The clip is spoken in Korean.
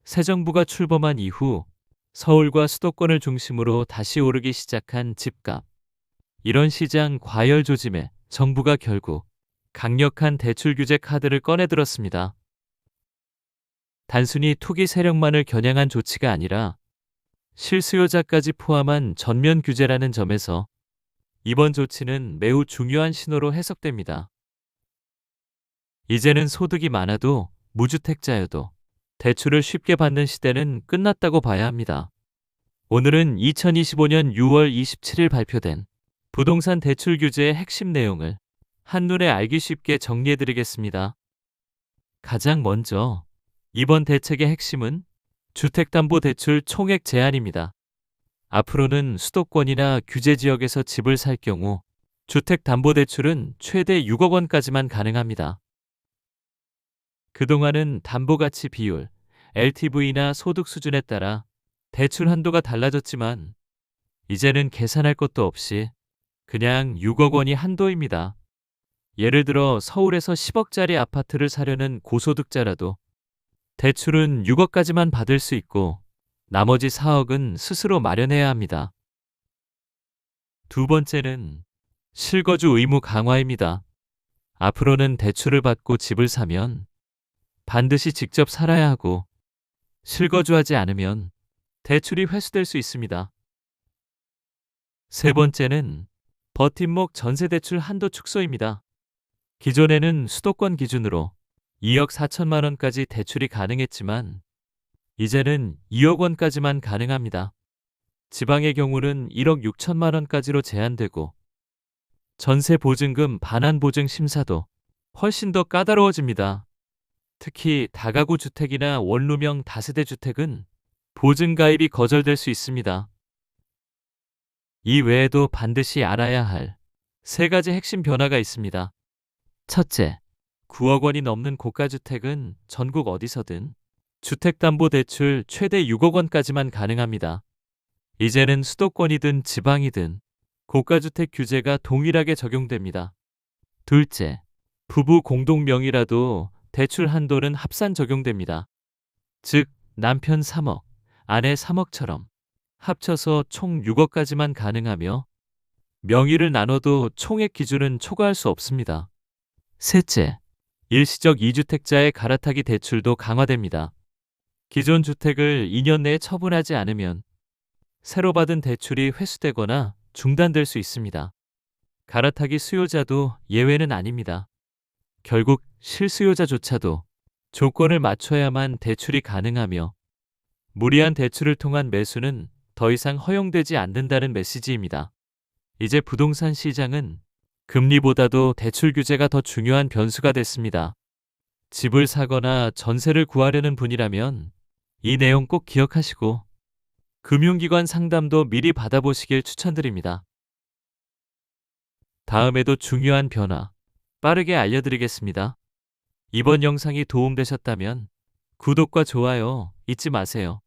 새 정부가 출범한 이후 서울과 수도권을 중심으로 다시 오르기 시작한 집값. 이런 시장 과열 조짐에 정부가 결국 강력한 대출 규제 카드를 꺼내들었습니다. 단순히 투기 세력만을 겨냥한 조치가 아니라 실수요자까지 포함한 전면 규제라는 점에서 이번 조치는 매우 중요한 신호로 해석됩니다. 이제는 소득이 많아도 무주택자여도 대출을 쉽게 받는 시대는 끝났다고 봐야 합니다. 오늘은 2025년 6월 27일 발표된 부동산 대출 규제의 핵심 내용을 한눈에 알기 쉽게 정리해드리겠습니다. 가장 먼저 이번 대책의 핵심은 주택담보대출 총액 제한입니다. 앞으로는 수도권이나 규제 지역에서 집을 살 경우 주택담보대출은 최대 6억 원까지만 가능합니다. 그동안은 담보가치 비율, LTV나 소득 수준에 따라 대출 한도가 달라졌지만 이제는 계산할 것도 없이 그냥 6억 원이 한도입니다. 예를 들어 서울에서 10억짜리 아파트를 사려는 고소득자라도 대출은 6억까지만 받을 수 있고 나머지 4억은 스스로 마련해야 합니다. 두 번째는 실거주 의무 강화입니다. 앞으로는 대출을 받고 집을 사면 반드시 직접 살아야 하고 실거주하지 않으면 대출이 회수될 수 있습니다. 세 번째는 버팀목 전세대출 한도 축소입니다. 기존에는 수도권 기준으로 2억 4천만 원까지 대출이 가능했지만 이제는 2억 원까지만 가능합니다. 지방의 경우는 1억 6천만 원까지로 제한되고 전세 보증금 반환 보증 심사도 훨씬 더 까다로워집니다. 특히 다가구 주택이나 원룸형 다세대 주택은 보증 가입이 거절될 수 있습니다. 이 외에도 반드시 알아야 할 세 가지 핵심 변화가 있습니다. 첫째, 9억 원이 넘는 고가주택은 전국 어디서든 주택담보대출 최대 6억 원까지만 가능합니다. 이제는 수도권이든 지방이든 고가주택 규제가 동일하게 적용됩니다. 둘째, 부부 공동 명의라도 대출 한도는 합산 적용됩니다. 즉, 남편 3억, 아내 3억처럼 합쳐서 총 6억까지만 가능하며 명의를 나눠도 총액 기준은 초과할 수 없습니다. 셋째, 일시적 2주택자의 갈아타기 대출도 강화됩니다. 기존 주택을 2년 내에 처분하지 않으면 새로 받은 대출이 회수되거나 중단될 수 있습니다. 갈아타기 수요자도 예외는 아닙니다. 결국 실수요자조차도 조건을 맞춰야만 대출이 가능하며 무리한 대출을 통한 매수는 더 이상 허용되지 않는다는 메시지입니다. 이제 부동산 시장은 금리보다도 대출 규제가 더 중요한 변수가 됐습니다. 집을 사거나 전세를 구하려는 분이라면 이 내용 꼭 기억하시고 금융기관 상담도 미리 받아보시길 추천드립니다. 다음에도 중요한 변화 빠르게 알려드리겠습니다. 이번 영상이 도움되셨다면 구독과 좋아요 잊지 마세요.